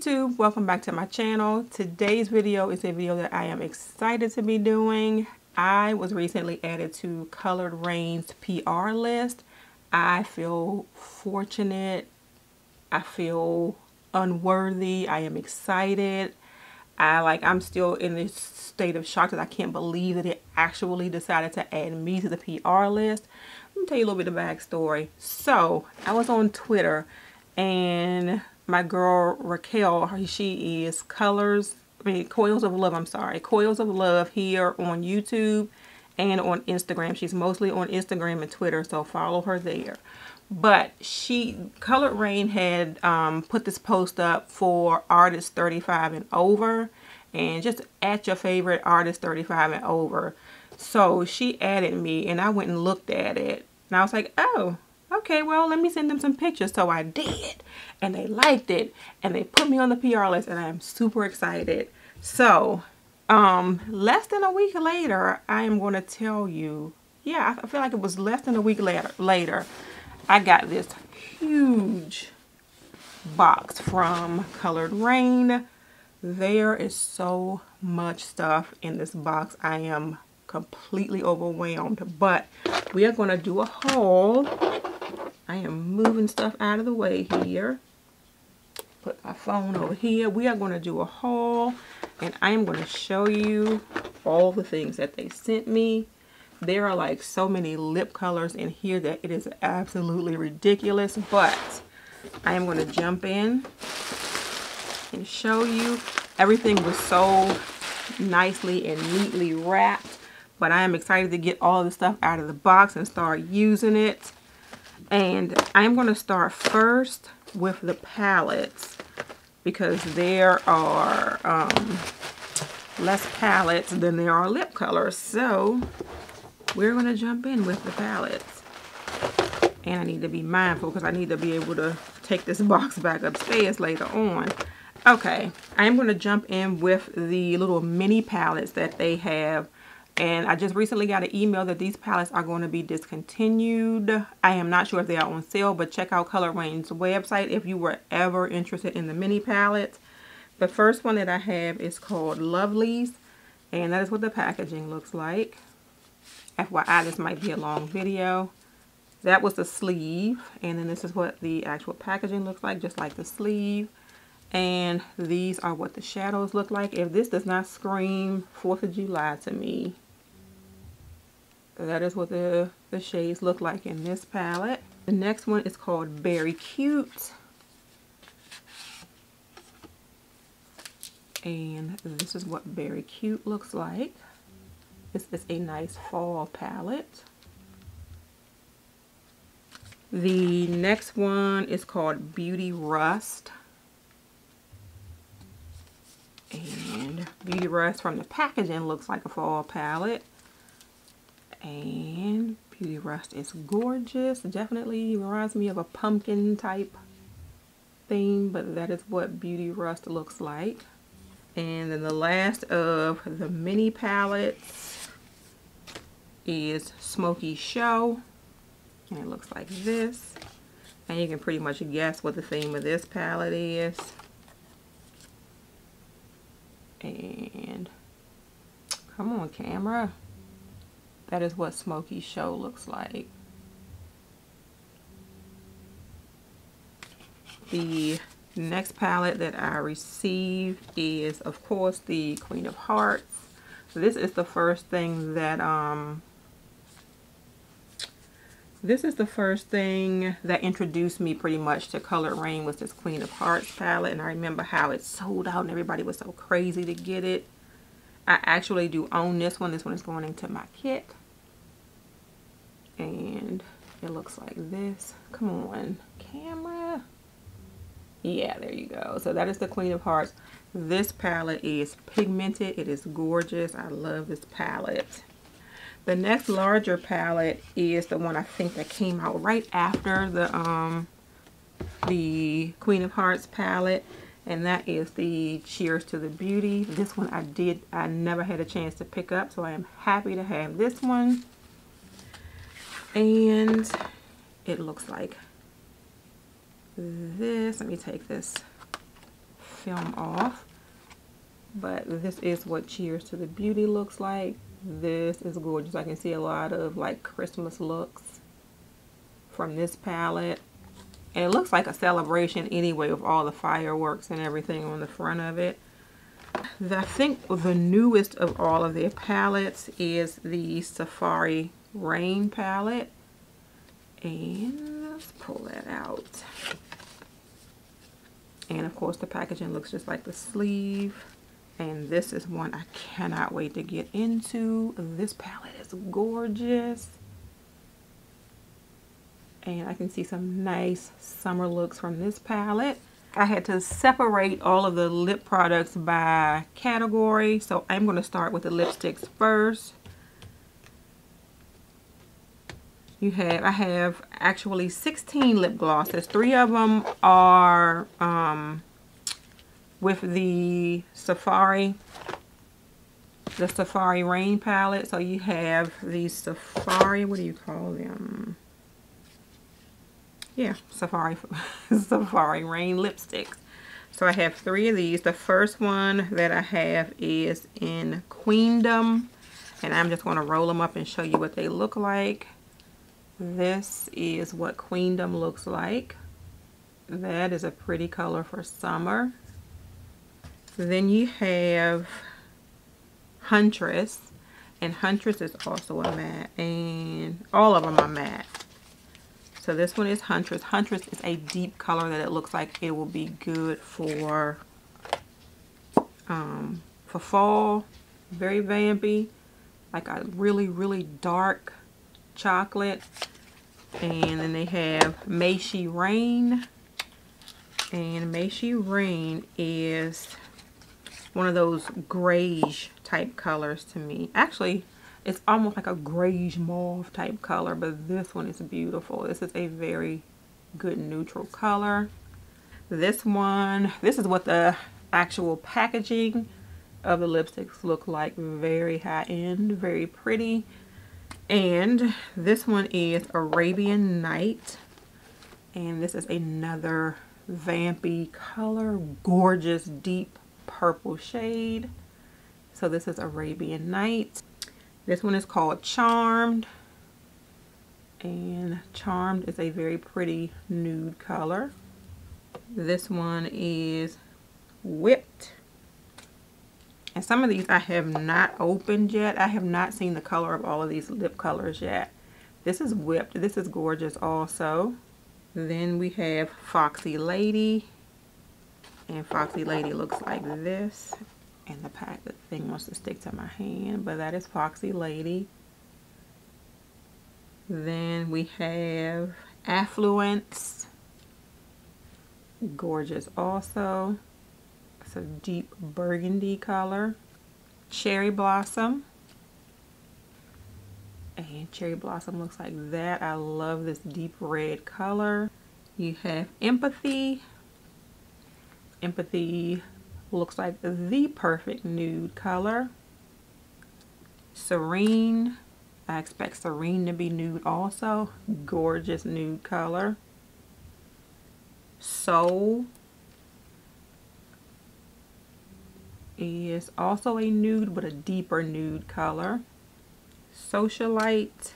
YouTube, welcome back to my channel. Today's video is a video that I am excited to be doing. I was recently added to Colored Raine's PR list. I feel fortunate. I feel unworthy. I am excited. I'm still in this state of shock that I can't believe that it actually decided to add me to the PR list. Let me tell you a little bit of backstory. So I was on Twitter and my girl Raquel, she is Coils of Love, Coils of Love here on YouTube and on Instagram. She's mostly on Instagram and Twitter, so follow her there. But Colored Raine had put this post up for artists 35 and over, and just at your favorite artist 35 and over. So she added me and I went and looked at it and I was like, oh, okay, well, let me send them some pictures. So I did, and they liked it, and they put me on the PR list, and I am super excited. So, less than a week later, I am going to tell you, yeah, I feel like it was less than a week later, I got this huge box from Colored Raine. There is so much stuff in this box. I am completely overwhelmed, but we are going to do a haul. I am moving stuff out of the way here. Put my phone over here. We are going to do a haul, and I am going to show you all the things that they sent me. There are like so many lip colors in here that it is absolutely ridiculous, but I am going to jump in and show you. Everything was so nicely and neatly wrapped, but I am excited to get all the stuff out of the box and start using it. And I'm going to start first with the palettes because there are less palettes than there are lip colors. So we're going to jump in with the palettes. And I need to be mindful because I need to be able to take this box back upstairs later on. Okay, I'm going to jump in with the little mini palettes that they have. And I just recently got an email that these palettes are going to be discontinued. I am not sure if they are on sale, but check out Colored Raine's website if you were ever interested in the mini palettes. The first one that I have is called Lovelies, and that is what the packaging looks like. FYI, this might be a long video. That was the sleeve, and then this is what the actual packaging looks like, just like the sleeve. And these are what the shadows look like. If this does not scream 4th of July to me, that is what the shades look like in this palette. The next one is called Very Cute. And this is what Very Cute looks like. This is a nice fall palette. The next one is called Beauty Rust. And Beauty Rust from the packaging looks like a fall palette. And Beauty Rust is gorgeous. Definitely reminds me of a pumpkin type theme, but that is what Beauty Rust looks like. And then the last of the mini palettes is Smoky Show. And it looks like this. And you can pretty much guess what the theme of this palette is. And come on, camera. That is what Smoky Show looks like. The next palette that I received is, of course, the Queen of Hearts. This is the first thing that introduced me pretty much to Colored Raine, was this Queen of Hearts palette. And I remember how it sold out and everybody was so crazy to get it. I actually do own this one. This one is going into my kit. And it looks like this. Come on, camera. Yeah, there you go. So that is the Queen of Hearts. This palette is pigmented. It is gorgeous. I love this palette. The next larger palette is the one I think that came out right after the Queen of Hearts palette, and that is the Cheers to the Beauty. This one I never had a chance to pick up, so I am happy to have this one. And it looks like this. Let me take this film off. But this is what Cheers to the Beauty looks like. This is gorgeous. I can see a lot of like Christmas looks from this palette. And it looks like a celebration anyway with all the fireworks and everything on the front of it. I think the newest of all of their palettes is the Safari Raine palette. And let's pull that out. And of course the packaging looks just like the sleeve. And this is one I cannot wait to get into. This palette is gorgeous. And I can see some nice summer looks from this palette. I had to separate all of the lip products by category. So I'm going to start with the lipsticks first. I have actually 16 lip glosses. 3 of them are with the Safari Raine palette. So you have the Safari, what do you call them? Yeah, Safari Raine lipsticks. So I have 3 of these. The first one that I have is in Queendom, and I'm just going to roll them up and show you what they look like. This is what Queendom looks like. That is a pretty color for summer. Then you have Huntress, and Huntress is also a matte, and all of them are matte. So this one is Huntress. Huntress is a deep color that it looks like it will be good for fall. Very vampy, like a really, really dark chocolate. And then they have May She Rain, and May She Rain is one of those grayish type colors to me. Actually, it's almost like a grayish mauve type color, but this one is beautiful. This is a very good neutral color. This is what the actual packaging of the lipsticks look like. Very high end, very pretty. And this one is Arabian Night, and this is another vampy color, gorgeous deep purple shade. So this is Arabian Night. This one is called Charmed, and Charmed is a very pretty nude color. This one is Whipped, and some of these I have not opened yet. I have not seen the color of all of these lip colors yet. This is Whipped. This is gorgeous also. Then we have Foxy Lady, and Foxy Lady looks like this. And the thing wants to stick to my hand, but that is Foxy Lady. Then we have Affluence, gorgeous also. It's a deep burgundy color. Cherry Blossom, and Cherry Blossom looks like that. I love this deep red color. You have Empathy. Empathy looks like the perfect nude color. Serene, I expect Serene to be nude also. Gorgeous nude color. Soul is also a nude, but a deeper nude color. Socialite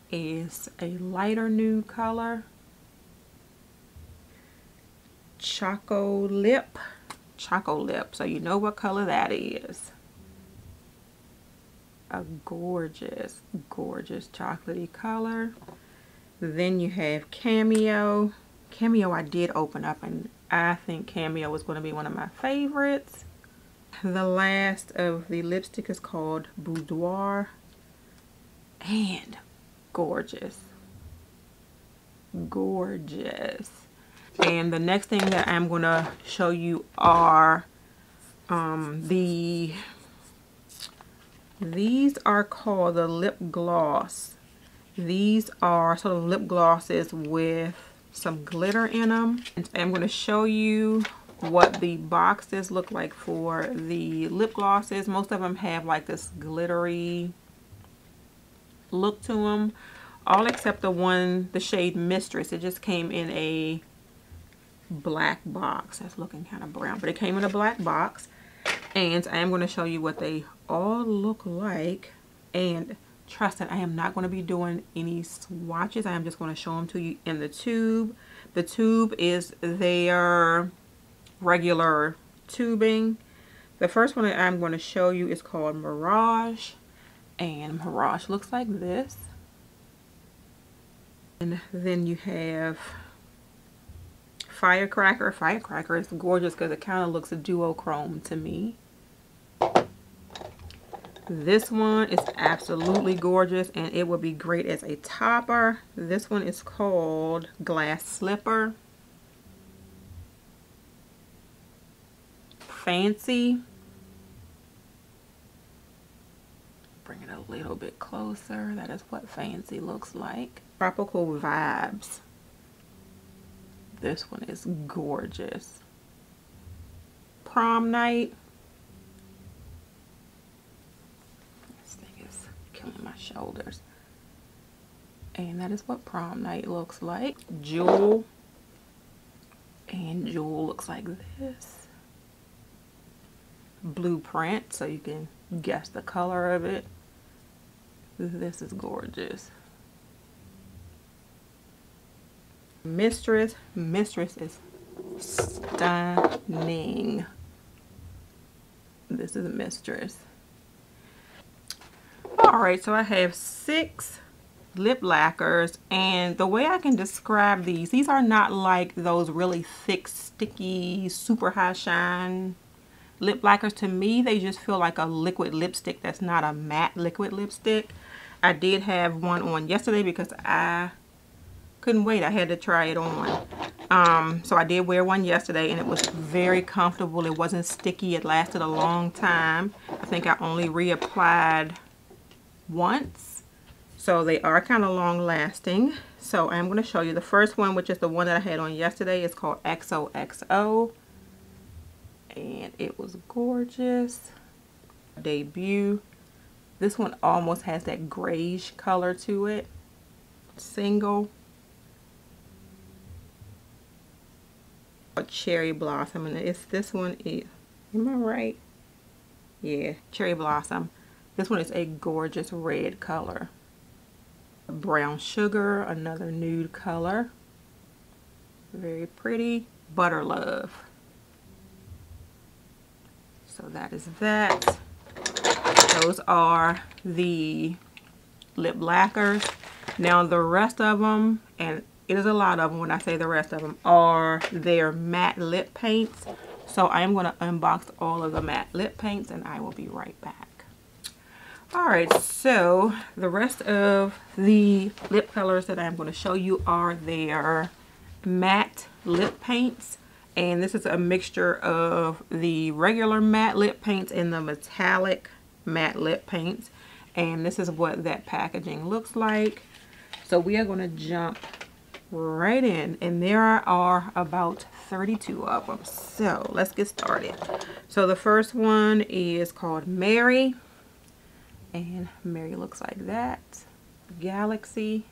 is a lighter nude color. Choco Lip, so you know what color that is. A gorgeous, gorgeous chocolatey color. Then you have Cameo. Cameo I did open up, and I think Cameo is going to be one of my favorites. The last of the lipstick is called Boudoir, and gorgeous, gorgeous. And the next thing that I'm going to show you are these are called the lip gloss. These are sort of lip glosses with some glitter in them. And I'm going to show you what the boxes look like for the lip glosses. Most of them have like this glittery look to them, all except the shade Mistress. It just came in a black box. That's looking kind of brown, but it came in a black box. And I am going to show you what they all look like. And trust that I am not going to be doing any swatches. I am just going to show them to you in the tube. The tube is their regular tubing. The first one that I'm going to show you is called Mirage. And Mirage looks like this. And then you have Firecracker. Firecracker is gorgeous because it kind of looks a duochrome to me. This one is absolutely gorgeous and it would be great as a topper. This one is called Glass Slipper. Fancy. Bring it a little bit closer. That is what Fancy looks like. Tropical Vibes. This one is gorgeous. Prom Night. This thing is killing my shoulders. And that is what Prom Night looks like. Jewel. And Jewel looks like this. Blueprint, so you can guess the color of it. This is gorgeous. Mistress. Mistress is stunning. This is a Mistress. Alright, so I have 6 lip lacquers, and the way I can describe these are not like those really thick, sticky, super high shine lip lacquers. To me, they just feel like a liquid lipstick that's not a matte liquid lipstick. I did have one on yesterday because I couldn't wait. I had to try it on. So I did wear one yesterday and it was very comfortable. It wasn't sticky. It lasted a long time. I think I only reapplied once. So they are kind of long lasting. So I'm going to show you the first one, which is the one that I had on yesterday. It's called XOXO. And it was gorgeous. Debut. This one almost has that grayish color to it. Single. A Cherry Blossom, and it's this one is, am I right? Yeah, Cherry Blossom. This one is a gorgeous red color. Brown Sugar, another nude color. Very pretty. Butter Love. So that is that. Those are the lip lacquers. Now the rest of them, and it is a lot of them when I say the rest of them, are their matte lip paints. So I am going to unbox all of the matte lip paints and I will be right back. Alright, so the rest of the lip colors that I'm going to show you are their matte lip paints. And this is a mixture of the regular matte lip paints and the metallic matte lip paints. And this is what that packaging looks like. So we are going to jump right in, and there are about 32 of them. So let's get started. So the first one is called Mary, and Mary looks like that. Galaxy,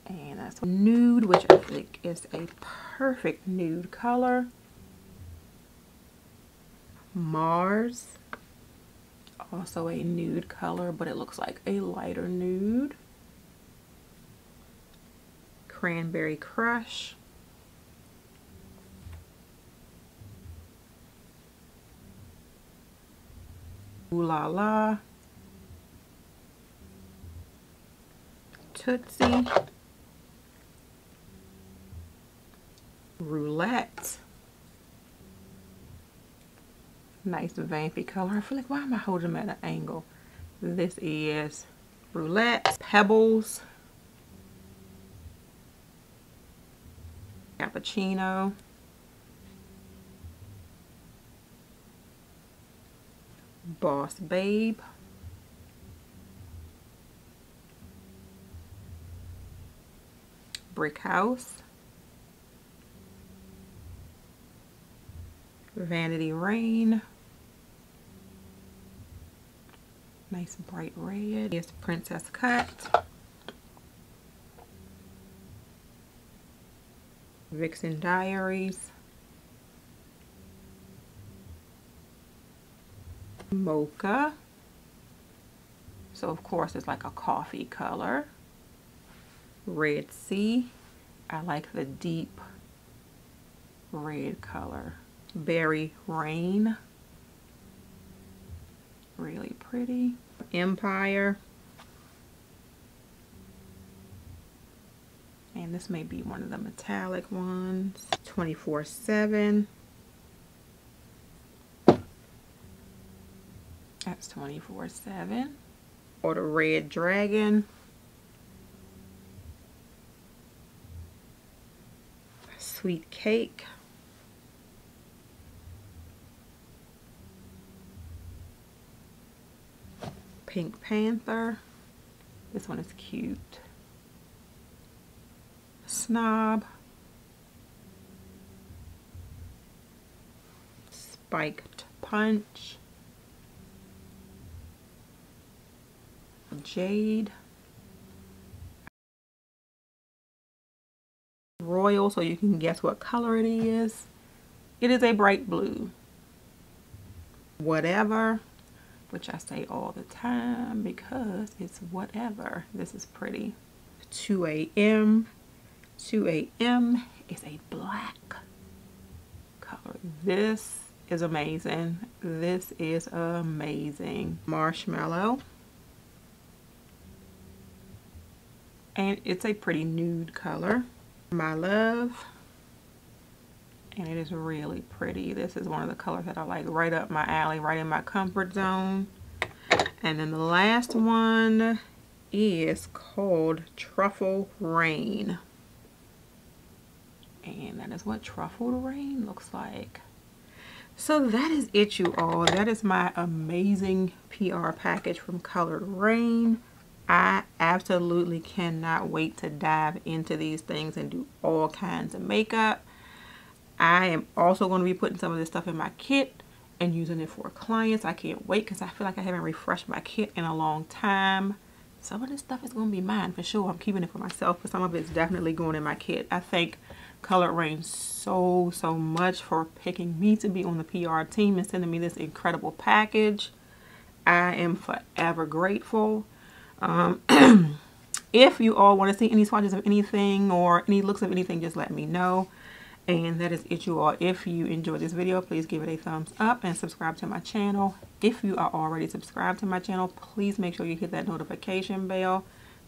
and that's Nude, which I think is a perfect nude color. Mars, also a nude color, but it looks like a lighter nude. Cranberry Crush. Ooh La La. Tootsie. Roulette. Nice vampy color. I feel like, why am I holding them at an angle? This is Roulette. Pebbles. Cappuccino. Boss Babe. Brick House. Vanity Raine. Nice bright red. Here's Princess Cut. Vixen Diaries. Mocha. So of course it's like a coffee color. Red Sea. I like the deep red color. Berry Raine. Really pretty. Empire. And this may be one of the metallic ones. 24/7. That's 24/7. Or the Red Dragon. Sweet Cake. Pink Panther. This one is cute. Snob. Spiked Punch. Jade. Royal, so you can guess what color it is. It is a bright blue. Whatever, which I say all the time because it's whatever. This is pretty. 2 a.m. 2 a.m. is a black color. This is amazing. This is amazing. Marshmallow. And it's a pretty nude color. My Love. And it is really pretty. This is one of the colors that I like, right up my alley, right in my comfort zone. And then the last one is called Truffle Rain. And that is what Truffled Rain looks like. So that is it, you all. That is my amazing PR package from Colored Raine. I absolutely cannot wait to dive into these things and do all kinds of makeup. I am also going to be putting some of this stuff in my kit and using it for clients. I can't wait because I feel like I haven't refreshed my kit in a long time. Some of this stuff is going to be mine for sure. I'm keeping it for myself, but some of it's definitely going in my kit. I thank Colored Raine so much for picking me to be on the PR team and sending me this incredible package. I am forever grateful. If you all want to see any swatches of anything or any looks of anything, just let me know. And that is it, you all. If you enjoyed this video, please give it a thumbs up and subscribe to my channel. If you are already subscribed to my channel, please make sure you hit that notification bell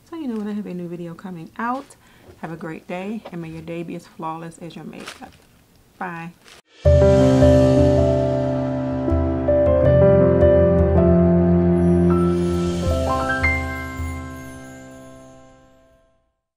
so you know when I have a new video coming out. Have a great day, and may your day be as flawless as your makeup. Bye.